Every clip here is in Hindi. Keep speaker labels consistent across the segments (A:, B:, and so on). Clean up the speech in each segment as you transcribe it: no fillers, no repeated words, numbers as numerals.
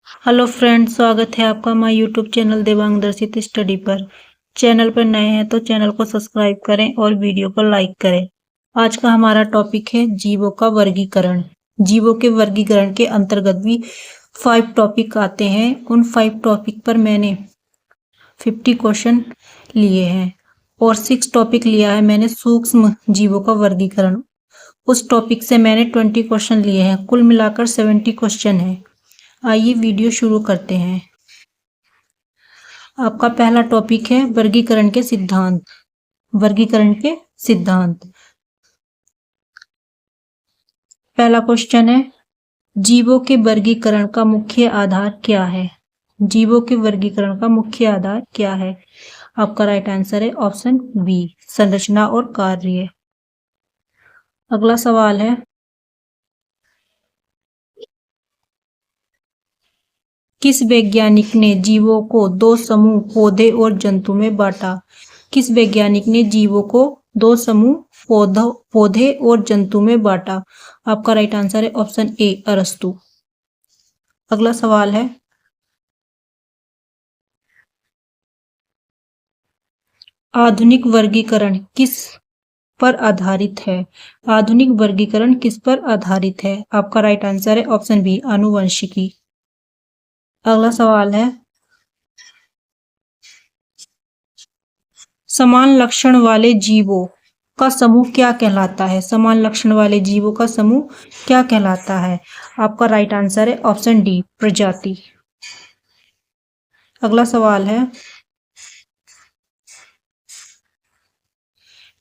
A: हेलो फ्रेंड्स, स्वागत है आपका हमारे यूट्यूब चैनल देवांग दर्शित स्टडी पर। चैनल पर नए हैं तो चैनल को सब्सक्राइब करें और वीडियो को लाइक करें। आज का हमारा टॉपिक है जीवों का वर्गीकरण। जीवों के वर्गीकरण के अंतर्गत भी 5 टॉपिक आते हैं। उन 5 टॉपिक पर मैंने 50 क्वेश्चन लिए हैं और 6 टॉपिक लिया है मैंने सूक्ष्म जीवों का वर्गीकरण। उस टॉपिक से मैंने 20 क्वेश्चन लिए हैं। कुल मिलाकर 70 क्वेश्चन हैं। आइए वीडियो शुरू करते हैं। आपका पहला टॉपिक है वर्गीकरण के सिद्धांत। वर्गीकरण के सिद्धांत। पहला क्वेश्चन है, जीवों के वर्गीकरण का मुख्य आधार क्या है? जीवों के वर्गीकरण का मुख्य आधार क्या है? आपका राइट आंसर है ऑप्शन बी, संरचना और कार्य। अगला सवाल है, किस वैज्ञानिक ने जीवों को 2 समूह पौधे और जंतु में बांटा? किस वैज्ञानिक ने जीवों को 2 समूह पौधे और जंतु में बांटा? आपका राइट आंसर है ऑप्शन ए, अरस्तु। अगला सवाल है, आधुनिक वर्गीकरण किस पर आधारित है? आधुनिक वर्गीकरण किस पर आधारित है? आपका राइट आंसर है ऑप्शन बी, आनुवंशिकी। अगला सवाल है, समान लक्षण वाले जीवों का समूह क्या कहलाता है? समान लक्षण वाले जीवों का समूह क्या कहलाता है? आपका राइट आंसर है ऑप्शन डी, प्रजाति। अगला सवाल है,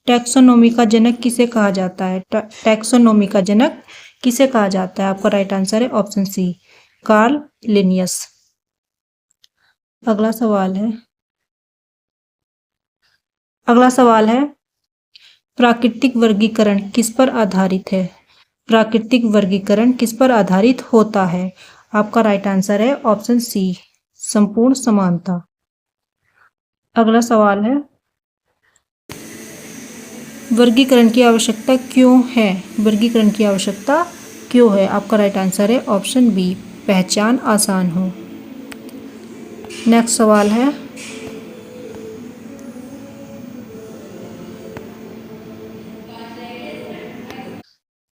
A: टैक्सोनॉमी का जनक किसे कहा जाता है? टैक्सोनॉमी का जनक किसे कहा जाता है? आपका राइट आंसर है ऑप्शन सी, कार्ल लिनियस। अगला सवाल है, प्राकृतिक वर्गीकरण किस पर आधारित है? प्राकृतिक वर्गीकरण किस पर आधारित होता है? आपका राइट आंसर है ऑप्शन सी, संपूर्ण समानता। अगला सवाल है, वर्गीकरण की आवश्यकता क्यों है? वर्गीकरण की आवश्यकता क्यों है? आपका राइट आंसर है ऑप्शन बी, पहचान आसान हो। नेक्स्ट सवाल है,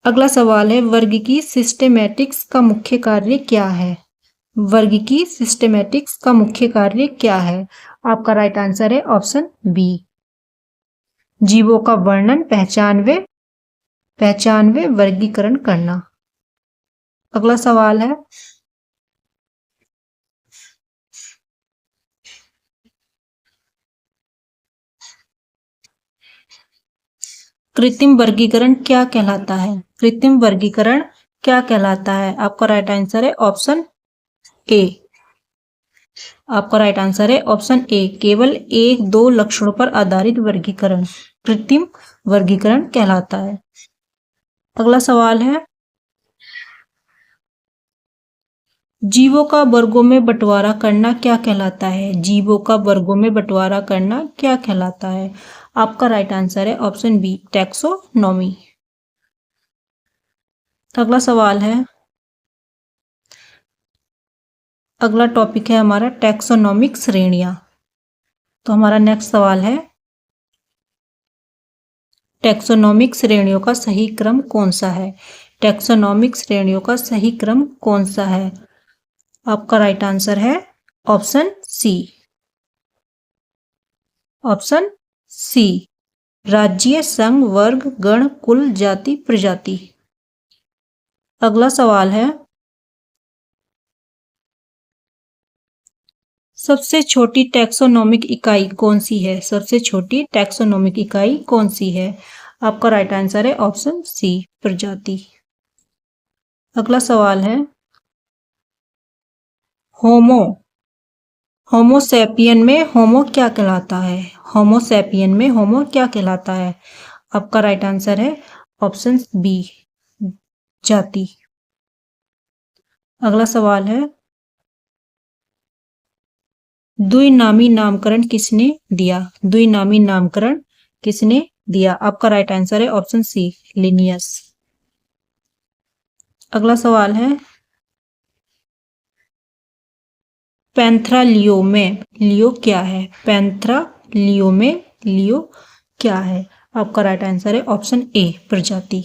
A: अगला सवाल है, वर्ग की सिस्टेमैटिक्स का मुख्य कार्य क्या है? वर्ग की सिस्टेमैटिक्स का मुख्य कार्य क्या है? आपका राइट आंसर है ऑप्शन बी, जीवों का वर्णन, पहचान व वर्गीकरण करना। अगला सवाल है, कृत्रिम वर्गीकरण क्या कहलाता है? कृत्रिम वर्गीकरण क्या कहलाता है? आपका राइट आंसर है ऑप्शन ए। आपका राइट आंसर है ऑप्शन ए, केवल 1-2 लक्षणों पर आधारित वर्गीकरण कृत्रिम वर्गीकरण कहलाता है। अगला सवाल है, जीवों का वर्गों में बंटवारा करना क्या कहलाता है? जीवों का वर्गों में बंटवारा करना क्या कहलाता है? आपका राइट आंसर है ऑप्शन बी, टैक्सोनॉमी। अगला सवाल है, अगला टॉपिक है हमारा टैक्सोनॉमिक श्रेणियां। तो हमारा नेक्स्ट सवाल है, टैक्सोनॉमिक श्रेणियों का सही क्रम कौन सा है? टैक्सोनॉमिक श्रेणियों का सही क्रम कौन सा है? आपका राइट आंसर है ऑप्शन सी, ऑप्शन सी, राज्य, संघ, वर्ग, गण, कुल, जाति, प्रजाति। अगला सवाल है, सबसे छोटी टैक्सोनॉमिक इकाई कौन सी है? सबसे छोटी टैक्सोनॉमिक इकाई कौन सी है? आपका राइट आंसर है ऑप्शन सी, प्रजाति। अगला सवाल है, होमोसैपियन में होमो क्या कहलाता है? होमोसैपियन में होमो क्या कहलाता है? आपका राइट आंसर है ऑप्शन बी, जाति। अगला सवाल है, द्विनामी नामकरण किसने दिया? द्विनामी नामकरण किसने दिया? आपका राइट आंसर है ऑप्शन सी, लिनियस। अगला सवाल है, पैंथ्रालियो में लियो क्या है? पैंथ्रालियो में लियो क्या है? आपका राइट आंसर है ऑप्शन ए, प्रजाति।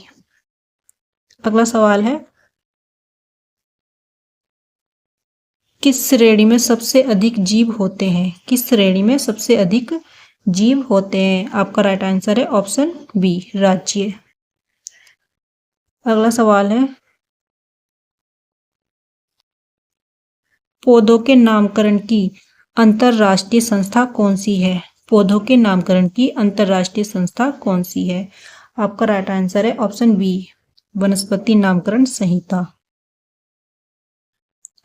A: अगला सवाल है, किस श्रेणी में सबसे अधिक जीव होते हैं? किस श्रेणी में सबसे अधिक जीव होते हैं? आपका राइट आंसर है ऑप्शन बी, राज्य। अगला सवाल है, पौधों के नामकरण की अंतरराष्ट्रीय संस्था कौन सी है? पौधों के नामकरण की अंतरराष्ट्रीय संस्था कौन सी है? आपका राइट आंसर है ऑप्शन बी, वनस्पति नामकरण संहिता।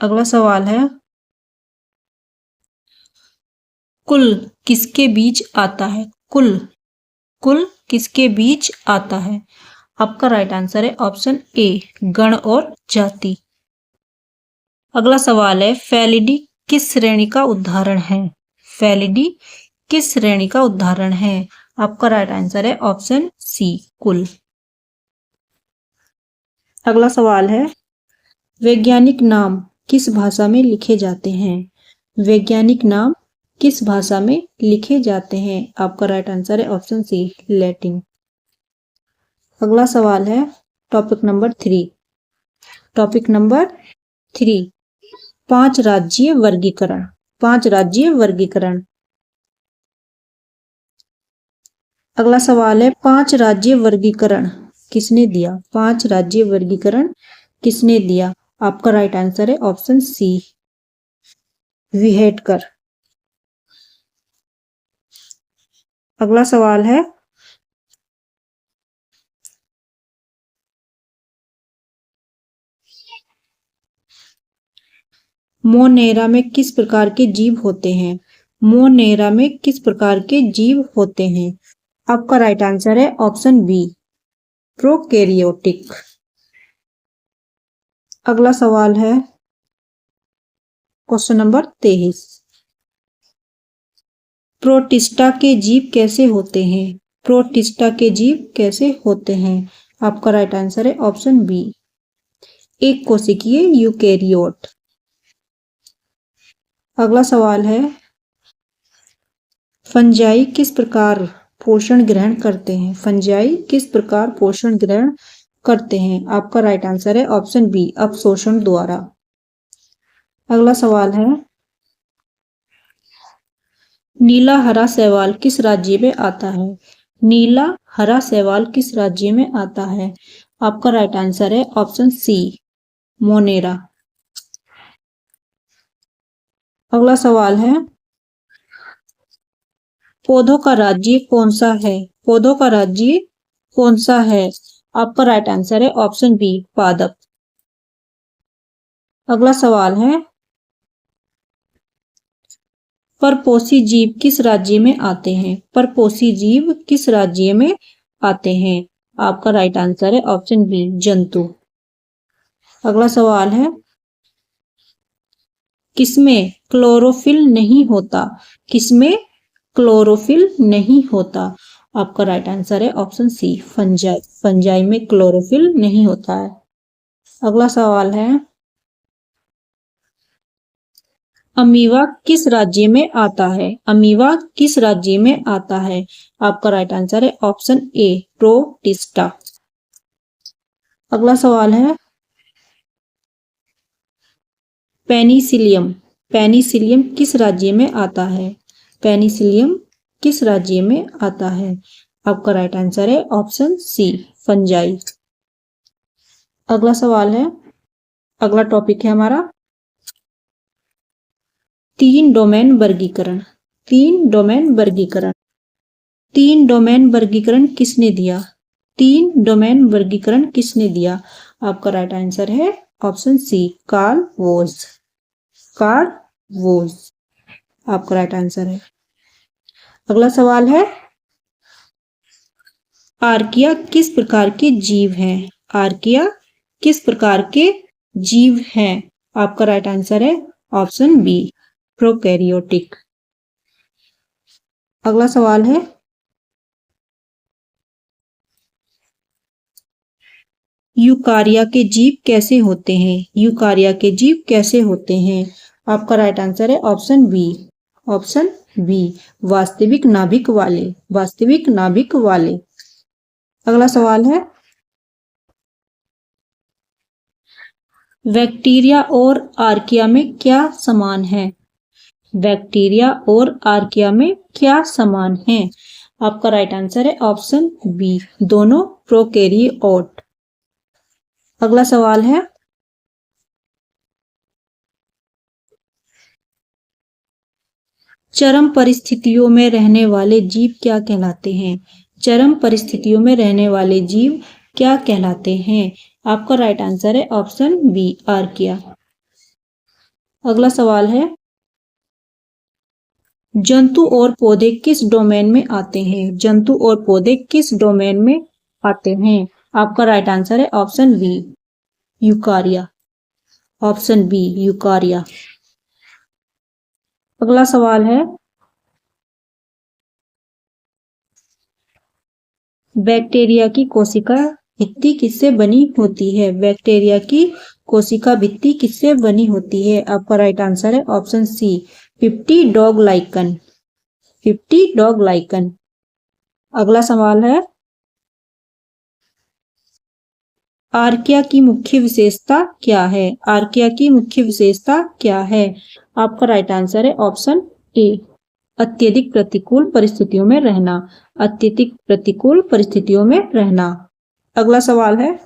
A: अगला सवाल है, कुल किसके बीच आता है? कुल किसके बीच आता है? आपका राइट आंसर है ऑप्शन ए, गण और जाति। अगला सवाल है, फेलिडी किस श्रेणी का उदाहरण है? फेलिडी किस श्रेणी का उदाहरण है? आपका राइट आंसर है ऑप्शन सी, कुल। अगला सवाल है, वैज्ञानिक नाम किस भाषा में लिखे जाते हैं? वैज्ञानिक नाम किस भाषा में लिखे जाते हैं? आपका राइट आंसर है ऑप्शन सी, लैटिन। अगला सवाल है, टॉपिक नंबर 3 5 राज्यीय वर्गीकरण। 5 राज्यीय वर्गीकरण। अगला सवाल है, 5 राज्यीय वर्गीकरण किसने दिया? 5 राज्यीय वर्गीकरण किसने दिया? आपका राइट आंसर है ऑप्शन सी, विहेटकर। अगला सवाल है, मोनेरा में किस प्रकार के जीव होते हैं? मोनेरा में किस प्रकार के जीव होते हैं? आपका राइट आंसर है ऑप्शन बी, प्रोकैरियोटिक। अगला सवाल है, क्वेश्चन नंबर 23, प्रोटिस्टा के जीव कैसे होते हैं? प्रोटिस्टा के जीव कैसे होते हैं? आपका राइट आंसर है ऑप्शन बी, एक कोशिकीय यूकेरियोट। अगला सवाल है, फंजाई किस प्रकार पोषण ग्रहण करते हैं? फंजाई किस प्रकार पोषण ग्रहण करते हैं? आपका राइट आंसर है ऑप्शन बी, अपशोषण द्वारा। अगला सवाल है, नीला हरा शैवाल किस राज्य में आता है? नीला हरा शैवाल किस राज्य में आता है? आपका राइट आंसर है ऑप्शन सी, मोनेरा। अगला सवाल है, पौधों का राज्य कौन सा है? पौधों का राज्य कौन सा है? आपका राइट आंसर है ऑप्शन बी, पादप। अगला सवाल है, परपोषी जीव किस राज्य में आते हैं? परपोषी जीव किस राज्य में आते हैं? आपका राइट आंसर है ऑप्शन बी, जंतु। अगला सवाल है, किसमें क्लोरोफिल नहीं होता? किसमें क्लोरोफिल नहीं होता? आपका राइट आंसर है ऑप्शन सी, फंजाई। फंजाई में क्लोरोफिल नहीं होता है। अगला सवाल है, अमीबा किस राज्य में आता है? अमीबा किस राज्य में आता है? आपका राइट आंसर है ऑप्शन ए, प्रोटिस्टा। अगला सवाल है, पेनिसिलियम। पेनिसिलियम किस राज्य में आता है? पेनिसिलियम किस राज्य में आता है? आपका राइट आंसर है ऑप्शन सी, फंजाई। अगला सवाल है, अगला टॉपिक है हमारा 3 डोमेन वर्गीकरण। 3 डोमेन वर्गीकरण। 3 डोमेन वर्गीकरण किसने दिया? 3 डोमेन वर्गीकरण किसने दिया? आपका राइट आंसर है ऑप्शन सी, कार्ल वोल्ज। कार्ल वोल्ज आपका राइट आंसर है। अगला सवाल है, आर्किया किस प्रकार के जीव हैं? आर्किया किस प्रकार के जीव हैं? आपका राइट आंसर है ऑप्शन बी, प्रोकैरियोटिक। अगला सवाल है, यूकारिया के जीव कैसे होते हैं? यूकारिया के जीव कैसे होते हैं? आपका राइट आंसर है ऑप्शन बी। ऑप्शन बी, वास्तविक नाभिक वाले। वास्तविक नाभिक वाले। अगला सवाल है, बैक्टीरिया और आर्किया में क्या समान है? बैक्टीरिया और आर्किया में क्या समान है? आपका राइट आंसर है ऑप्शन बी, दोनों प्रोकैरियोट। अगला सवाल है, चरम परिस्थितियों में रहने वाले जीव क्या कहलाते हैं? चरम परिस्थितियों में रहने वाले जीव क्या कहलाते हैं? आपका राइट आंसर है ऑप्शन बी, आर्किया। अगला सवाल है, जंतु और पौधे किस डोमेन में आते हैं? जंतु और पौधे किस डोमेन में आते हैं? आपका राइट आंसर है option B, eukarya. Option B, eukarya. अगला सवाल है, बैक्टीरिया की कोशिका भित्ति किससे बनी होती है? बैक्टीरिया की कोशिका भित्ति किससे बनी होती है? आपका राइट आंसर है option C, 50 dog lichen. 50 dog lichen. अगला सवाल है, आर्किया की मुख्य विशेषता क्या है? आर्किया की मुख्य विशेषता क्या है? आपका राइट आंसर है ऑप्शन ए, अत्यधिक प्रतिकूल परिस्थितियों में रहना। अत्यधिक प्रतिकूल परिस्थितियों में रहना। अगला सवाल है,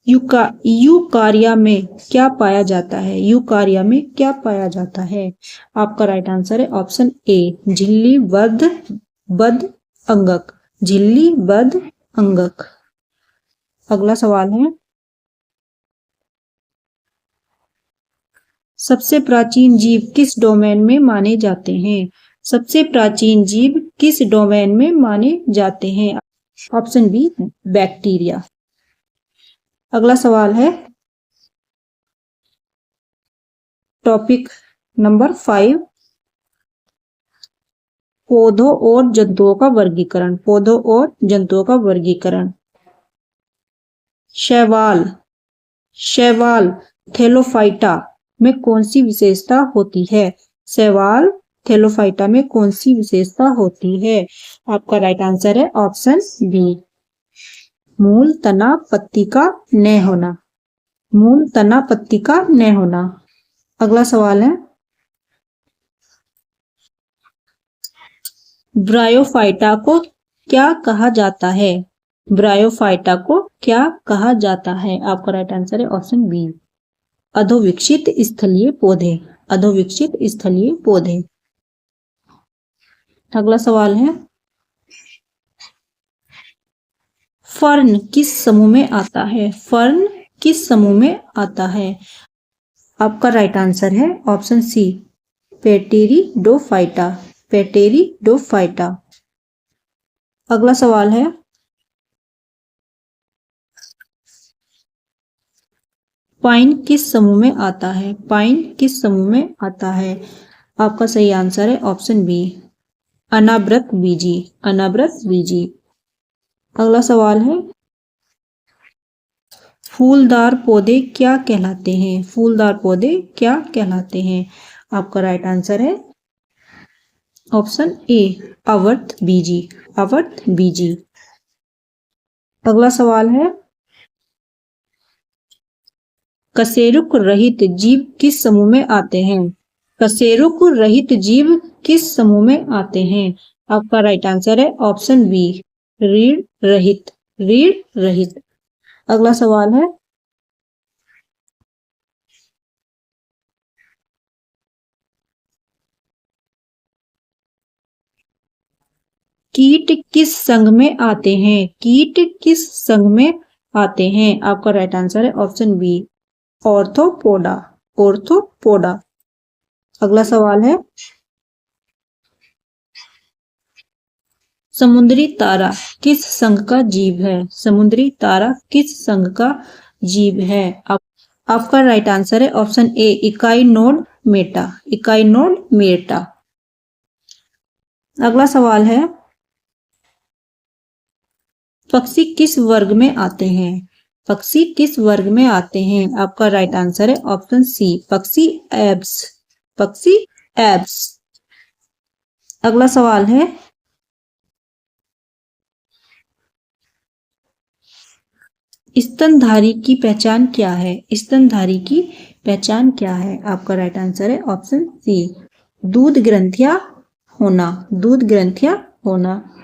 A: यूकारिया में क्या पाया जाता है? यूकारिया में क्या पाया जाता है? आपका राइट आंसर है ऑप्शन ए, झिल्लीबद्ध बद्ध अंगक। झिल्लीबद्ध अंगक। अगला सवाल है, सबसे प्राचीन जीव किस डोमेन में माने जाते हैं? सबसे प्राचीन जीव किस डोमेन में माने जाते हैं? Option B, bacteria. अगला सवाल है, टॉपिक नंबर 5, पौधों और जंतुओं का वर्गीकरण। पौधों और जंतुओं का वर्गीकरण। शैवाल। शैवाल थैलोफाइटा में कौन सी विशेषता होती है? शैवाल थैलोफाइटा में कौन सी विशेषता होती है? आपका राइट आंसर है ऑप्शन बी, मूल तना पत्ती का न होना। मूल तना पत्ती का न होना। अगला सवाल है, ब्रायोफाइटा को क्या कहा जाता है? ब्रायोफाइटा को क्या कहा जाता है? आपका राइट आंसर है ऑप्शन बी, अधोविकसित स्थलीय पौधे। अधोविकसित स्थलीय पौधे। अगला सवाल है, फर्न किस समूह में आता है? फर्न किस समूह में आता है? आपका राइट आंसर है ऑप्शन सी, पेटेरिडोफाइटा। पेटेरिडोफाइटा। अगला सवाल है, पाइन किस समूह में आता है? पाइन किस समूह में आता है? आपका सही आंसर है ऑप्शन बी, अनावृत बीजी। अनावृत बीजी। अगला सवाल है, फूलदार पौधे क्या कहलाते हैं? फूलदार पौधे क्या कहलाते हैं? आपका राइट आंसर है ऑप्शन ए, आवर्त बीजी। आवर्त बीजी। अगला सवाल है, कशेरुक रहित जीव किस समूह में आते हैं? कशेरुक रहित जीव किस समूह में आते हैं? आपका राइट आंसर है ऑप्शन बी, रीढ़ रहित। रीढ़ रहित। अगला सवाल है, कीट किस संघ में आते हैं? कीट किस संघ में आते हैं? आपका राइट आंसर है ऑप्शन बी, ऑर्थोपोडा। ऑर्थोपोडा। अगला सवाल है, समुद्री तारा किस संघ का जीव है? समुद्री तारा किस संघ का जीव है? आपका राइट आंसर है ऑप्शन ए, इकाइनोड मेटा। इकाइनोड मेटा। अगला सवाल है, पक्षी किस वर्ग में आते हैं? पक्षी किस वर्ग में आते हैं? आपका राइट आंसर है ऑप्शन सी, पक्षी एब्स। पक्षी एब्स। अगला सवाल है, स्तनधारी की पहचान क्या है? स्तनधारी की पहचान क्या है? आपका राइट आंसर है ऑप्शन सी, दूध ग्रंथियां होना। दूध ग्रंथियां होना।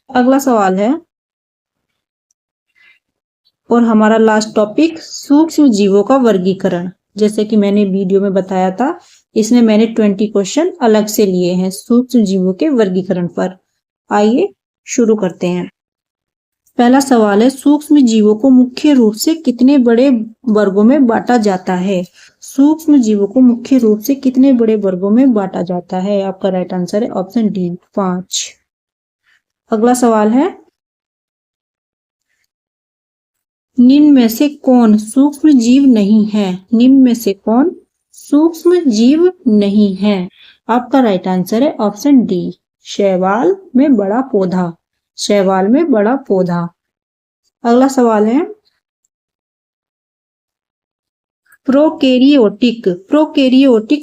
A: अगला सवाल है, और हमारा लास्ट टॉपिक, सूक्ष्म जीवों का वर्गीकरण। जैसे कि मैंने वीडियो में बताया था, इसमें मैंने 20 क्वेश्चन अलग से लिए हैं सूक्ष्म जीवों के वर्गीकरण पर। आइए शुरू करते हैं। पहला सवाल है, सूक्ष्म जीवों को मुख्य रूप से कितने बड़े वर्गों में बांटा जाता है? सूक्ष्म जीवों को मुख्य रूप से कितने बड़े वर्गों में बांटा जाता है? आपका राइट आंसर है ऑप्शन डी, 5। अगला सवाल है, निम्न में से कौन सूक्ष्म जीव नहीं है? निम्न में से कौन सूक्ष्म जीव नहीं है? आपका राइट आंसर है ऑप्शन डी, शैवाल में बड़ा पौधा। शैवाल में बड़ा पौधा। अगला सवाल है, प्रोकैरियोटिक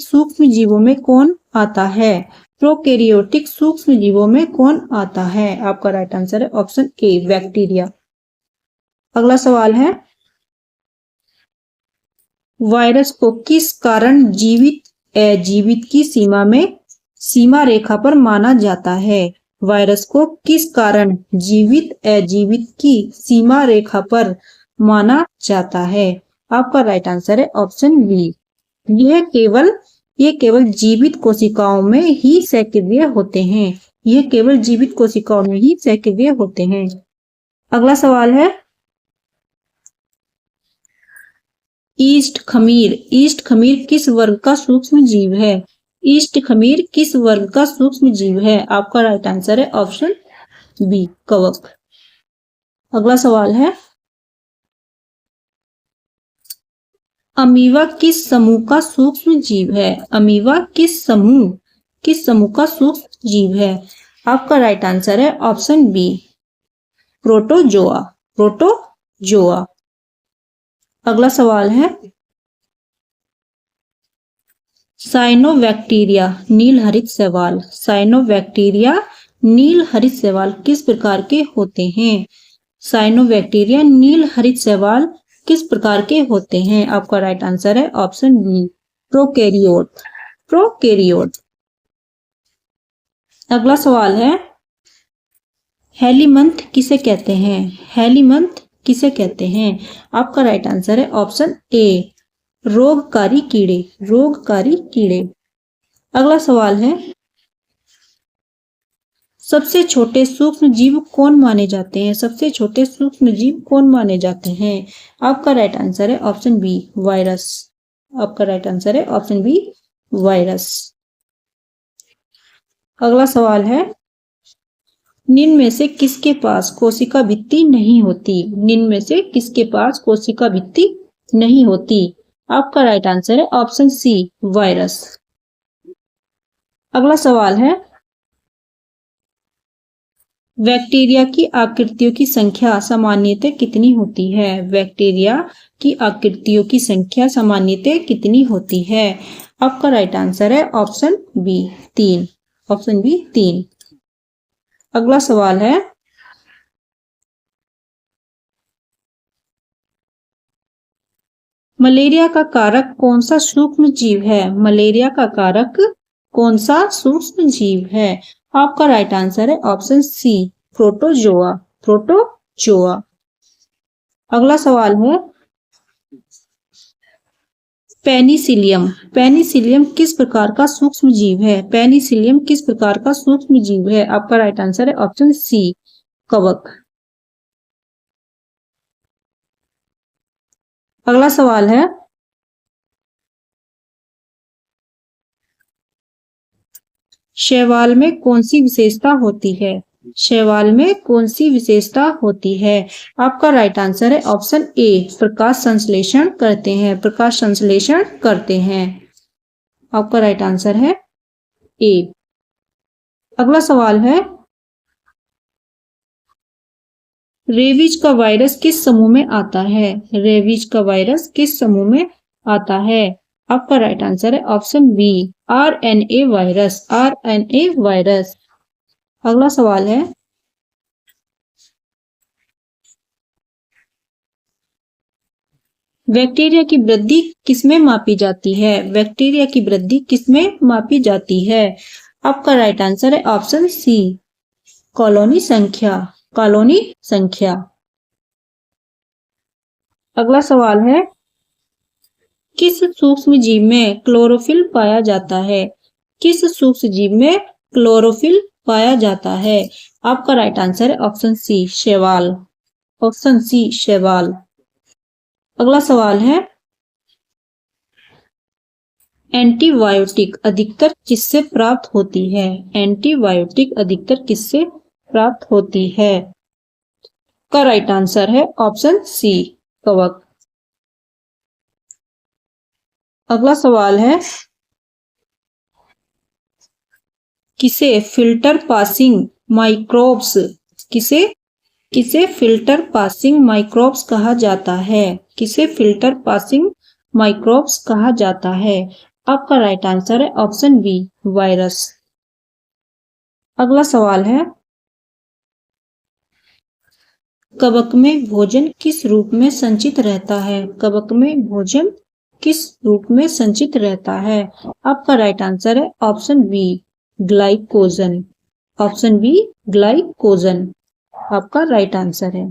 A: सूक्ष्म जीवों में कौन आता है? प्रोकैरियोटिक सूक्ष्म जीवों में कौन आता है? आपका राइट आंसर है ऑप्शन ए, बैक्टीरिया। अगला सवाल है, वायरस को किस कारण जीवित अजीवित की सीमा रेखा पर माना जाता है? वायरस को किस कारण जीवित अजीवित की सीमा रेखा पर माना जाता है? आपका राइट आंसर है ऑप्शन बी, यह केवल जीवित कोशिकाओं में ही सक्रिय होते हैं। यह केवल जीवित कोशिकाओं में ही सक्रिय होते हैं। अगला सवाल है, ईस्ट खमीर किस वर्ग का सूक्ष्म जीव है? ईस्ट खमीर किस वर्ग का सूक्ष्म जीव है? आपका राइट आंसर है ऑप्शन बी, कवक। अगला सवाल है, अमीबा किस समूह का सूक्ष्म जीव है? अमीबा किस समूह का सूक्ष्म जीव है? आपका राइट आंसर है ऑप्शन बी, प्रोटोजोआ। अगला सवाल है, साइनोबैक्टीरिया नील हरित शैवाल किस प्रकार के होते हैं? साइनोबैक्टीरिया नील हरित शैवाल किस प्रकार के होते हैं? आपका राइट आंसर है ऑप्शन बी, प्रोकैरियोट। अगला सवाल है, हेलीमंथ किसे कहते हैं? आपका राइट आंसर है ऑप्शन ए, रोगकारी कीड़े। अगला सवाल है, सबसे छोटे सूक्ष्म जीव कौन माने जाते हैं? आपका राइट आंसर है ऑप्शन बी, वायरस। आपका राइट आंसर है ऑप्शन बी, वायरस। अगला सवाल है, निम्न में से किसके पास कोशिका भित्ति नहीं होती? आपका राइट आंसर है ऑप्शन सी, वायरस। अगला सवाल है, बैक्टीरिया की आकृतियों की संख्या सामान्यतः कितनी होती है? आपका राइट आंसर है ऑप्शन बी, 3। अगला सवाल है, मलेरिया का कारक कौन सा सूक्ष्म जीव है? आपका राइट आंसर है ऑप्शन सी, प्रोटोजोआ। अगला सवाल है, पेनिसिलियम किस प्रकार का सूक्ष्म जीव है? आपका राइट आंसर है ऑप्शन सी, कवक। अगला सवाल है, शैवाल में कौन सी विशेषता होती है? आपका राइट आंसर है ऑप्शन ए, प्रकाश संश्लेषण करते हैं। आपका राइट आंसर है ए। अगला सवाल है, रेबीज का वायरस किस समूह में आता है? रेबीज का वायरस किस समूह में आता है? आपका राइट आंसर है option B, RNA virus. RNA virus. अगला सवाल है, बैक्टीरिया की वृद्धि किसमें मापी जाती है? बैक्टीरिया की वृद्धि किसमें मापी जाती है? आपका राइट आंसर है ऑप्शन सी, कॉलोनी संख्या। कॉलोनी संख्या। अगला सवाल है, किस सूक्ष्म जीव में क्लोरोफिल पाया जाता है? किस सूक्ष्म जीव में क्लोरोफिल पाया जाता है? आपका राइट आंसर है ऑप्शन सी, शैवाल। ऑप्शन सी, शैवाल। अगला सवाल है, एंटीबायोटिक अधिकतर किससे प्राप्त होती है? एंटीबायोटिक अधिकतर किससे प्राप्त होती है? का राइट आंसर है ऑप्शन सी, कवक। अगला सवाल है, किसे फिल्टर पासिंग माइक्रोब्स किसे किसे फिल्टर पासिंग माइक्रोब्स कहा जाता है? किसे फिल्टर पासिंग माइक्रोब्स कहा जाता है? आपका राइट आंसर है ऑप्शन बी, वायरस। अगला सवाल है, कवक में भोजन किस रूप में संचित रहता है? कवक में भोजन किस रूप में संचित रहता है? आपका राइट आंसर है option B, glycogen. Option B, glycogen. आपका राइट आंसर है।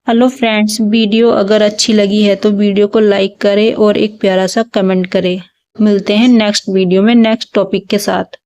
A: हेलो फ्रेंड्स, वीडियो अगर अच्छी लगी है तो वीडियो को लाइक करें और एक प्यारा सा कमेंट करें। मिलते हैं नेक्स्ट वीडियो में नेक्स्ट टॉपिक के साथ।